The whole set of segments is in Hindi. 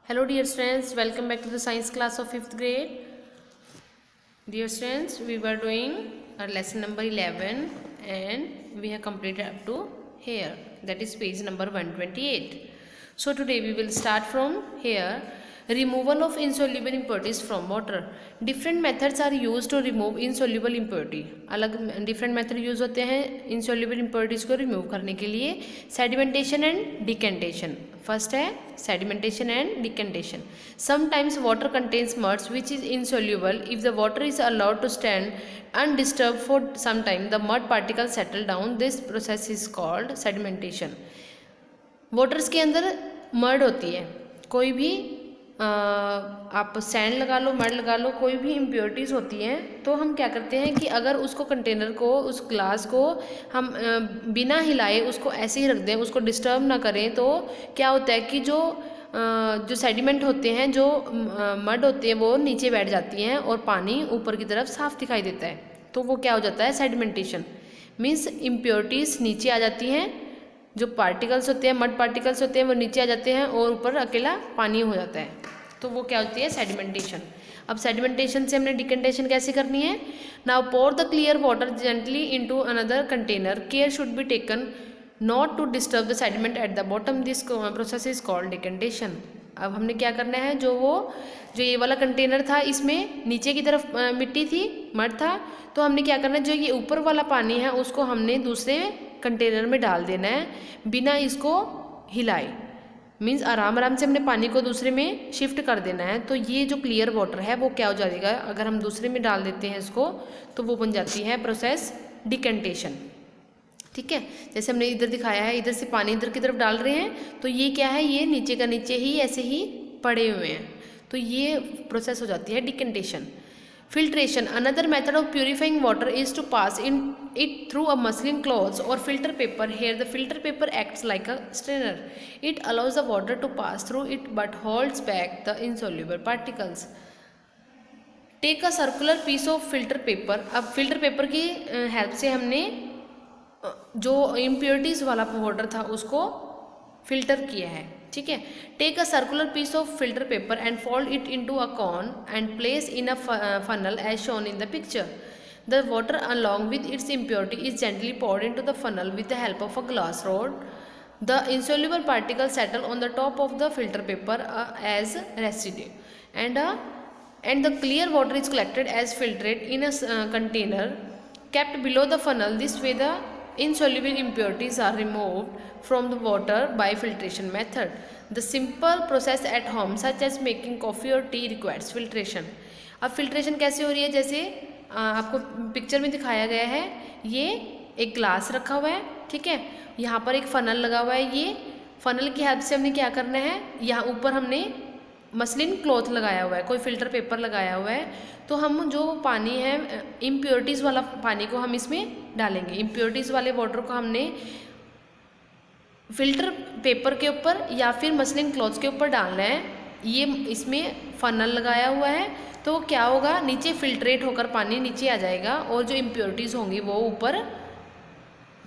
Hello dear students, welcome back to the science class of 5th grade. Dear students, we were doing our lesson number 11 and we have completed up to here, that is page number 128. So today we will start from here. Removal of insoluble impurities from water. Different methods are used to remove insoluble impurity. अलग different method use होते हैं insoluble impurities को remove करने के लिए. Sedimentation and decantation. First है sedimentation and decantation. Sometimes water contains mud which is insoluble. If the water is allowed to stand undisturbed for some time, the mud particles settle down. This process is called sedimentation. Waters के अंदर mud होती है, कोई भी आप सैंड लगा लो, मड लगा लो, कोई भी इम्प्योरिटीज़ होती हैं, तो हम क्या करते हैं कि अगर उसको कंटेनर को, उस ग्लास को हम बिना हिलाए उसको ऐसे ही रख दें, उसको डिस्टर्ब ना करें, तो क्या होता है कि जो सेडिमेंट होते हैं, जो मड होते हैं, वो नीचे बैठ जाती हैं और पानी ऊपर की तरफ साफ दिखाई देता है. तो वो क्या हो जाता है, सेडिमेंटेशन. मीन्स इम्प्योरिटीज़ नीचे आ जाती हैं, जो पार्टिकल्स होते हैं, मड पार्टिकल्स होते हैं, वो नीचे आ जाते हैं और ऊपर अकेला पानी हो जाता है. तो वो क्या होती है, सेडिमेंटेशन. अब सेडिमेंटेशन से हमने डिकंटेशन कैसे करनी है. Now pour the clear water gently into another container. Care should be taken not to disturb the sediment at the bottom. This process is called decantation. अब हमने क्या करना है, जो ये वाला कंटेनर था, इसमें नीचे की तरफ मिट्टी थी, मड था, तो हमने क्या करना है, जो ये ऊपर वाला पानी है उसको हमने दूसरे कंटेनर में डाल देना है बिना इसको हिलाए. मीन्स आराम आराम से हमने पानी को दूसरे में शिफ्ट कर देना है. तो ये जो क्लियर वाटर है वो क्या हो जाएगा, अगर हम दूसरे में डाल देते हैं इसको, तो वो बन जाती है प्रोसेस डिकंटेशन. ठीक है, जैसे हमने इधर दिखाया है, इधर से पानी इधर की तरफ डाल रहे हैं, तो ये क्या है, ये नीचे का नीचे ही ऐसे ही पड़े हुए हैं, तो ये प्रोसेस हो जाती है डिकंटेशन. Filtration. Another method of purifying water is to pass it through a muslin cloth or filter paper. Here the filter paper acts like a strainer. It allows the water to pass through it but holds back the insoluble particles. Take a circular piece of filter paper. अब filter paper की हेल्प से हमने जो impurities वाला वाटर था उसको फिल्टर किया है. ठीक है. Take a circular piece of filter paper and fold it into a cone and place in a funnel as shown in the picture. The water along with its impurity is gently poured into the funnel with the help of a glass rod. The insoluble particles settle on the top of the filter paper as residue, and the clear water is collected as filtrate in a container kept below the funnel. This way the insoluble impurities are removed from the water by filtration method. The simple process at home such as making coffee or tea requires filtration. अब filtration कैसे हो रही है, जैसे आपको पिक्चर में दिखाया गया है, ये एक ग्लास रखा हुआ है. ठीक है, यहाँ पर एक फनल लगा हुआ है. ये फनल की हेल्प से हमने क्या करना है, यहाँ ऊपर हमने मसलिन क्लॉथ लगाया हुआ है, कोई फिल्टर पेपर लगाया हुआ है, तो हम जो पानी है इम्प्योरिटीज़ वाला पानी को हम इसमें डालेंगे. इम्प्योरिटीज़ वाले वाटर को हमने फिल्टर पेपर के ऊपर या फिर मसलिन क्लॉथ के ऊपर डालना है. ये इसमें फनल लगाया हुआ है, तो क्या होगा, नीचे फिल्ट्रेट होकर पानी नीचे आ जाएगा और जो इम्प्योरिटीज़ होंगी वो ऊपर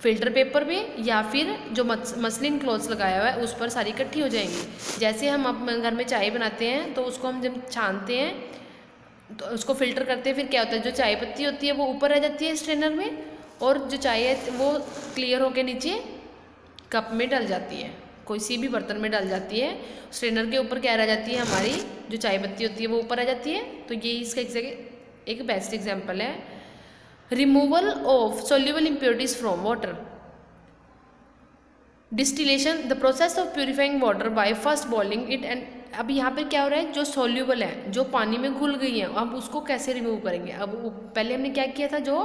फिल्टर पेपर पे या फिर जो मसलिन क्लॉथ्स लगाया हुआ है उस पर सारी इकट्ठी हो जाएंगी. जैसे हम अपने घर में चाय बनाते हैं, तो उसको हम जब छानते हैं तो उसको फिल्टर करते हैं, फिर क्या होता है, जो चाय पत्ती होती है वो ऊपर रह जाती है स्ट्रेनर में, और जो चाय है वो क्लियर होकर नीचे कप में डल जाती है, कोई सी भी बर्तन में डल जाती है. स्ट्रेनर के ऊपर क्या रह जाती है, हमारी जो चाय पत्ती होती है वो ऊपर रह जाती है. तो ये इसका एक बेस्ट एग्जाम्पल है. Removal of soluble impurities from water. Distillation. The process of purifying water by first boiling it. And अब यहाँ पर क्या हो रहा है, जो सोल्यूबल है, जो पानी में घुल गई है, अब उसको कैसे रिमूव करेंगे. अब पहले हमने क्या किया था, जो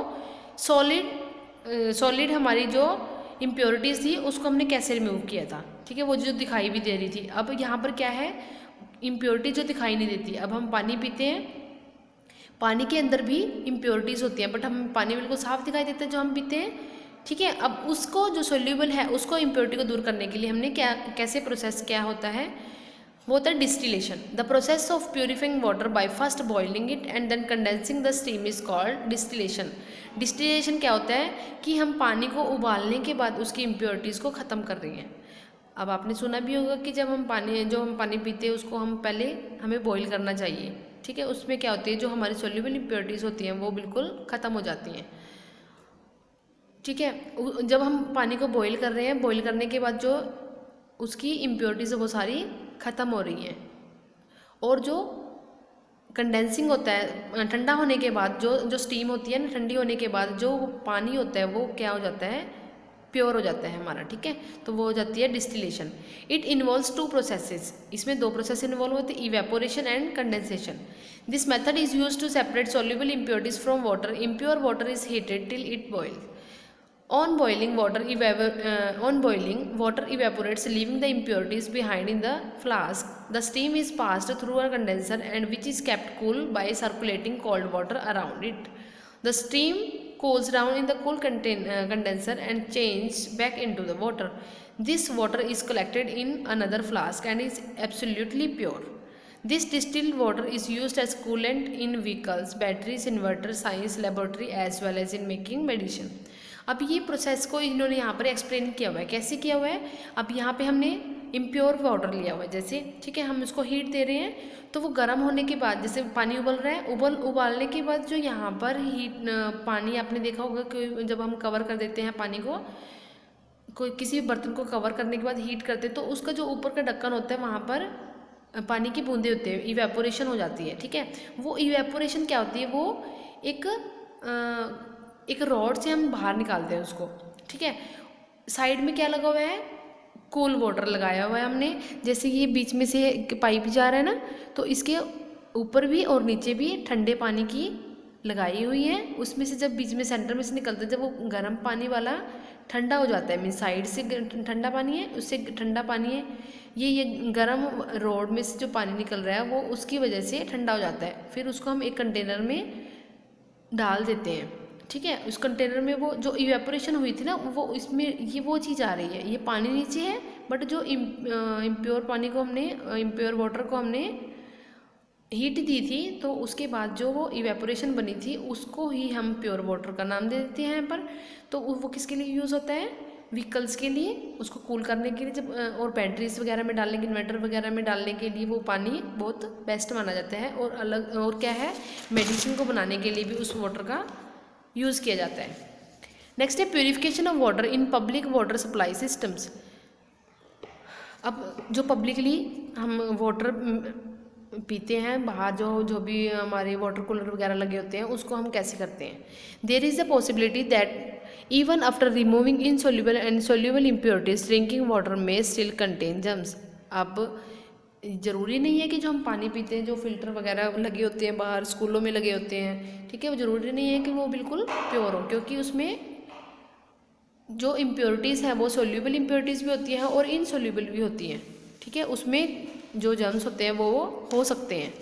सॉलिड हमारी जो इम्प्योरिटीज़ थी उसको हमने कैसे रिमूव किया था. ठीक है, वो जो दिखाई भी दे रही थी. अब यहाँ पर क्या है, इम्प्योरिटी जो दिखाई नहीं देती. अब हम पानी पीते हैं, पानी के अंदर भी इम्प्योरिटीज़ होती हैं, बट हम पानी बिल्कुल साफ दिखाई देता है जो हम पीते हैं. ठीक है, अब उसको जो सोल्यूबल है उसको इम्प्योरिटी को दूर करने के लिए हमने कैसे प्रोसेस क्या होता है, वो होता है distillation. The process of purifying water by first boiling it and then condensing the steam is called distillation. Distillation क्या होता है कि हम पानी को उबालने के बाद उसकी इम्प्योरिटीज़ को ख़त्म कर रही हैं. अब आपने सुना भी होगा कि जब हम पानी पीते हैं उसको हमें बॉईल करना चाहिए, ठीक है। उसमें क्या होती है, जो हमारी सोल्यूबल इम्प्योरिटीज़ होती हैं वो बिल्कुल ख़त्म हो जाती हैं, ठीक है। जब हम पानी को बॉईल कर रहे हैं, बॉईल करने के बाद जो उसकी इम्प्योरिटीज़ है वो सारी ख़त्म हो रही हैं, और जो कंडेंसिंग होता है ठंडा होने के बाद, जो स्टीम होती है ना, ठंडी होने के बाद जो पानी होता है वो क्या हो जाता है, प्योर हो जाता है हमारा, ठीक है। तो वो हो जाती है डिस्टिलेशन। इट इन्वॉल्व्स 2 प्रोसेसेस, इसमें 2 प्रोसेस इन्वॉल्व होते हैं, evaporation and condensation. This method is use to separate soluble impurities from water. Impure water is heated till it boils. On boiling, water evaporates, leaving the impurities behind in the flask. The steam is passed through a condenser and which is kept cool by circulating cold water around it. The steam cools down in the cool condenser and changes back into the water. This water is collected in another flask and is absolutely pure. This distilled water is used as coolant in vehicles, batteries, inverters, science laboratory as well as in making medicine. अब ये प्रोसेस को इन्होंने यहाँ पर एक्सप्लेन किया हुआ है, कैसे किया हुआ है। अब यहाँ पे हमने इम्प्योर वाटर लिया हुआ है जैसे, ठीक है, हम इसको हीट दे रहे हैं, तो वो गर्म होने के बाद जैसे पानी उबल रहा है, उबालने के बाद जो यहाँ पर पानी आपने देखा होगा कि जब हम कवर कर देते हैं पानी को, कोई किसी भी बर्तन को कवर करने के बाद हीट करते हैं, तो उसका जो ऊपर का ढक्कन होता है वहाँ पर पानी की बूंदे होते हैं, इवेपोरेशन हो जाती है, ठीक है। वो इवेपोरेशन क्या होती है, वो एक रॉड से हम बाहर निकालते हैं उसको, ठीक है। साइड में क्या लगा हुआ है, कूल वाटर लगाया हुआ है हमने। जैसे ये बीच में से पाइप जा रहा है ना, तो इसके ऊपर भी और नीचे भी ठंडे पानी की लगाई हुई है। उसमें से जब बीच में सेंटर में से निकलता है, जब वो गर्म पानी वाला ठंडा हो जाता है, मीन साइड से ठंडा पानी है, उससे ठंडा पानी है, ये गर्म रॉड में से जो पानी निकल रहा है वो उसकी वजह से ठंडा हो जाता है। फिर उसको हम एक कंटेनर में डाल देते हैं, ठीक है। उस कंटेनर में वो जो इवेपोरेशन हुई थी ना, वो इसमें ये वो चीज़ आ रही है, ये पानी नीचे है, बट जो इम्प्योर वाटर को हमने हीट दी थी, तो उसके बाद जो वो इवेपोरेशन बनी थी उसको ही हम प्योर वाटर का नाम दे देते हैं यहाँ पर। तो वो किसके लिए यूज़ होता है, व्हीकल्स के लिए, उसको कूल करने के लिए, जब और बैटरीज वगैरह में डालने के, इन्वर्टर वगैरह में डालने के लिए वो पानी बहुत बेस्ट माना जाता है। और क्या है, मेडिसिन को बनाने के लिए भी उस वाटर का यूज़ किया जाता है। नेक्स्ट है purification of water in public water supply systems. अब जो पब्लिकली हम वाटर पीते हैं, बाहर जो भी हमारे वाटर कूलर वगैरह लगे होते हैं, उसको हम कैसे करते हैं। There is the possibility that even after removing insoluble and soluble impurities drinking water में स्टिल कंटेन जर्म्स। अब ज़रूरी नहीं है कि जो हम पानी पीते हैं, जो फिल्टर वगैरह लगे होते हैं बाहर स्कूलों में लगे होते हैं, ठीक है, वो ज़रूरी नहीं है कि वो बिल्कुल प्योर हो, क्योंकि उसमें जो इम्प्योरिटीज़ हैं वो सोल्यूबल इम्प्योरिटीज़ भी होती हैं और इनसोल्यूबल भी होती हैं, ठीक है। उसमें जो जर्म्स होते हैं वो हो सकते हैं।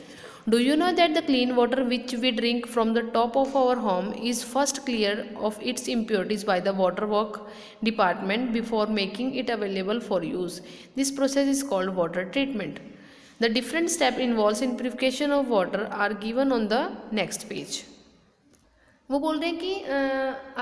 Do you know that the clean water which we drink from the top of our home is first clear of its impurities by the water work department before making it available for use. This process is called water treatment. The different steps involved in purification of water are given on the next page. वो बोल रहे हैं कि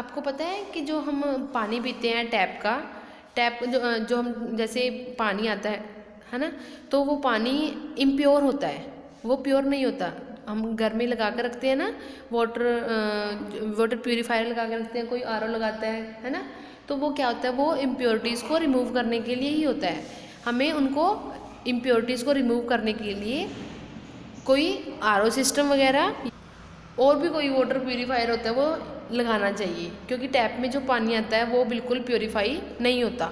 आपको पता है कि जो हम पानी पीते हैं टैप जो हम जैसे पानी आता है ना, तो वो पानी इम्प्योर होता है, वो प्योर नहीं होता। हम घर में लगा कर रखते हैं ना, वाटर प्यूरीफायर लगा कर रखते हैं, कोई आरओ लगाता है ना, तो वो क्या होता है, वो इम्प्योरिटीज़ को रिमूव करने के लिए ही होता है। हमें उनको इम्प्योरिटीज़ को रिमूव करने के लिए कोई आरओ सिस्टम वगैरह और भी कोई वाटर प्यूरीफायर होता है वो लगाना चाहिए, क्योंकि टैप में जो पानी आता है वो बिल्कुल प्योरीफाई नहीं होता।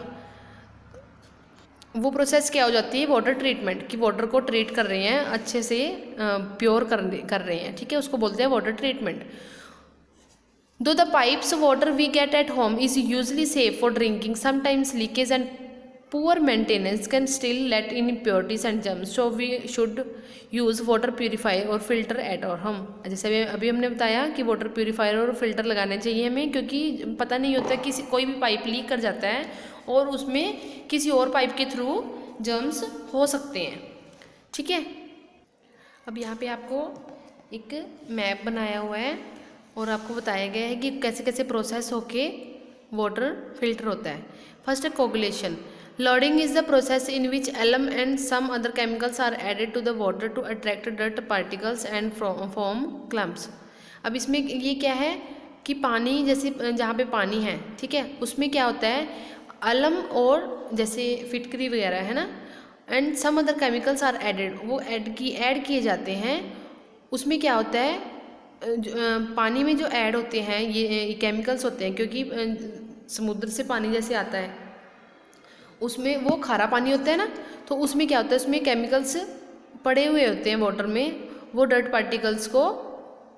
वो प्रोसेस क्या हो जाती है, वाटर ट्रीटमेंट, कि वाटर को ट्रीट कर रहे हैं, अच्छे से प्योर कर रहे हैं, ठीक है, उसको बोलते हैं water treatment. Though the pipes water we get at home is usually safe for drinking, sometimes leakage and poor maintenance can still let in impurities and germs, so we should use water purifier और filter at our home। जैसे अभी हमने बताया कि वाटर प्यूरीफायर और फिल्टर लगाने चाहिए हमें, क्योंकि पता नहीं होता कि कोई भी पाइप लीक कर जाता है और उसमें किसी और पाइप के थ्रू जर्म्स हो सकते हैं, ठीक है। अब यहाँ पे आपको एक मैप बनाया हुआ है और आपको बताया गया है कि कैसे कैसे प्रोसेस होके वाटर फिल्टर होता है। फर्स्ट है coagulation. Loading is the process in which alum and some other chemicals are added to the water to attract dirt particles and form clumps. अब इसमें ये क्या है कि पानी, जैसे जहाँ पे पानी है, ठीक है, उसमें क्या होता है, अलम और जैसे फिटकरी वगैरह है ना, and some other chemicals are added, वो ऐड किए जाते हैं. उसमें क्या होता है, पानी में जो ऐड होते हैं ये केमिकल्स होते हैं, क्योंकि समुद्र से पानी जैसे आता है उसमें वो खारा पानी होता है ना, तो उसमें क्या होता है, उसमें केमिकल्स पड़े हुए होते हैं वाटर में, वो डर्ट पार्टिकल्स को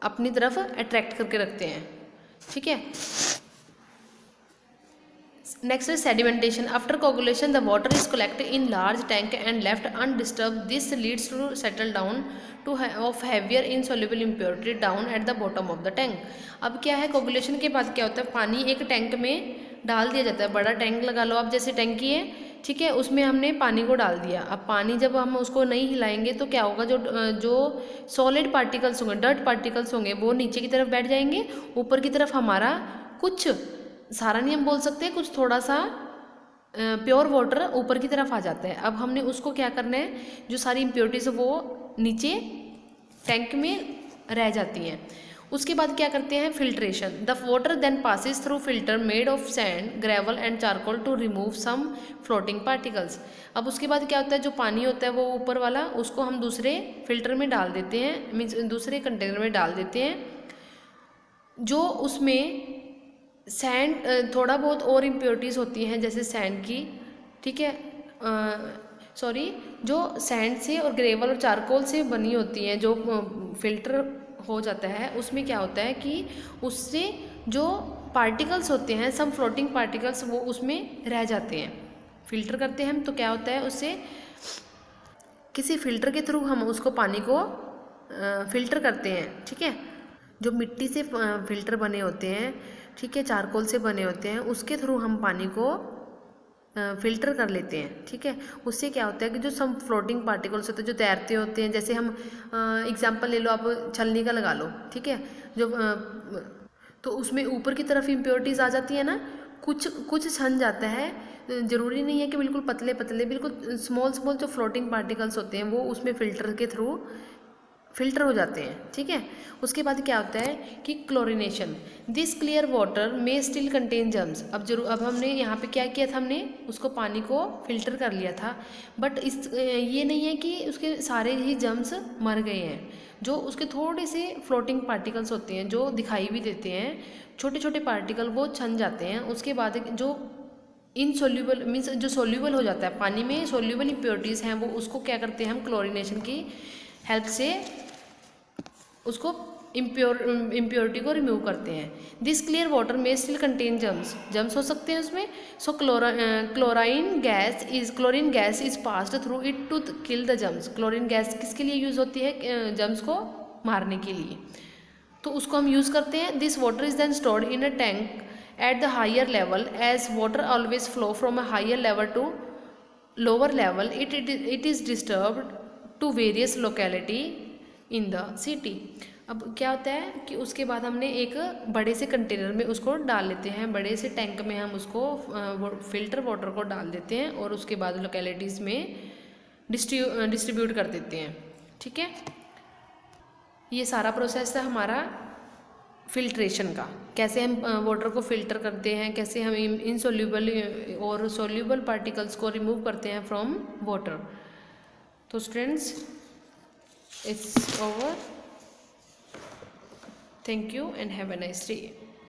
अपनी तरफ अट्रैक्ट करके रखते हैं. ठीक है. Next is sedimentation. After coagulation the water is collected in large tank and left undisturb. This leads to settle down to of heavier insoluble impurity down at the bottom of the tank. अब क्या है, कोगुलेशन के बाद क्या होता है, पानी एक टैंक में डाल दिया जाता है. बड़ा टैंक लगा लो आप, जैसे टैंकी है, ठीक है, उसमें हमने पानी को डाल दिया. अब पानी जब हम उसको नहीं हिलाएंगे तो क्या होगा, जो सॉलिड पार्टिकल्स होंगे, डर्ट पार्टिकल्स होंगे, वो नीचे की तरफ बैठ जाएंगे. ऊपर की तरफ हमारा कुछ, सारा नहीं हम बोल सकते, कुछ थोड़ा सा प्योर वाटर ऊपर की तरफ आ जाता है. अब हमने उसको क्या करना है, जो सारी इम्प्योरिटीज वो नीचे टैंक में रह जाती हैं. उसके बाद क्या करते हैं, filtration. The water then passes through filter made of sand, gravel and charcoal to remove some floating particles. अब उसके बाद क्या होता है, जो पानी होता है वो ऊपर वाला, उसको हम दूसरे फिल्टर में डाल देते हैं, मीन्स दूसरे कंटेनर में डाल देते हैं. जो उसमें सैंड, थोड़ा बहुत और इम्प्योरिटीज़ होती हैं जैसे सैंड की, ठीक है, सॉरी, जो सैंड से और ग्रेवल और चारकोल से बनी होती हैं, जो फिल्टर हो जाता है, उसमें क्या होता है कि उससे जो पार्टिकल्स होते हैं, सब फ्लोटिंग पार्टिकल्स, वो उसमें रह जाते हैं. फिल्टर करते हैं हम तो क्या होता है, उससे किसी फिल्टर के थ्रू हम उसको पानी को फिल्टर करते हैं. ठीक है. जो मिट्टी से फिल्टर बने होते हैं, ठीक है, चारकोल से बने होते हैं, उसके थ्रू हम पानी को फिल्टर कर लेते हैं. ठीक है. उससे क्या होता है कि जो सब फ्लोटिंग पार्टिकल्स होते हैं, जो तैरते होते हैं, जैसे हम एग्जांपल ले लो आप, छलनी का लगा लो, ठीक है, जो तो उसमें ऊपर की तरफ इम्प्योरिटीज़ आ जाती है ना, कुछ छन जाता है. ज़रूरी नहीं है कि बिल्कुल पतले पतले, बिल्कुल स्मॉल स्मॉल जो फ्लोटिंग पार्टिकल्स होते हैं वो उसमें फिल्टर के थ्रू फिल्टर हो जाते हैं. ठीक है. उसके बाद क्या होता है कि क्लोरिनेशन. दिस क्लियर वाटर में स्टिल कंटेन जर्म्स. अब हमने यहाँ पे क्या किया था, हमने उसको पानी को फिल्टर कर लिया था, बट ये नहीं है कि उसके सारे ही जर्म्स मर गए हैं. जो उसके थोड़े से फ्लोटिंग पार्टिकल्स होते हैं, जो दिखाई भी देते हैं, छोटे छोटे पार्टिकल, वो छन जाते हैं. उसके बाद जो इनसोल्यूबल, मीन्स जो सोल्यूबल हो जाता है पानी में, सोल्यूबल इम्प्योरिटीज़ हैं, वो उसको क्या करते हैं हम, क्लोरिनेशन की हेल्प से उसको इम्प्योरिटी को रिमूव करते हैं. दिस क्लियर वाटर में स्टिल कंटेन जर्म्स हो सकते हैं उसमें. So chlorine gas is passed through it to kill the germs. Chlorine gas किसके लिए यूज़ होती है, जर्म्स को मारने के लिए, तो उसको हम यूज़ करते हैं. This water is then stored in a tank at the higher level, as water always flow from a higher level to lower level. It is disturbed to various locality in the city. अब क्या होता है कि उसके बाद हमने एक बड़े से कंटेनर में उसको डाल लेते हैं, बड़े से टैंक में हम उसको फिल्टर वाटर को डाल देते हैं, और उसके बाद लोकेलिटीज़ में डिस्ट्रीब्यूट कर देते हैं. ठीक है. ये सारा प्रोसेस है हमारा फिल्ट्रेशन का. कैसे हम वाटर को फिल्टर करते हैं, कैसे हम इनसोल्यूबल और सोल्यूबल पार्टिकल्स को रिमूव करते हैं फ्रॉम वाटर. तो students, it's over. Thank you and have a nice day.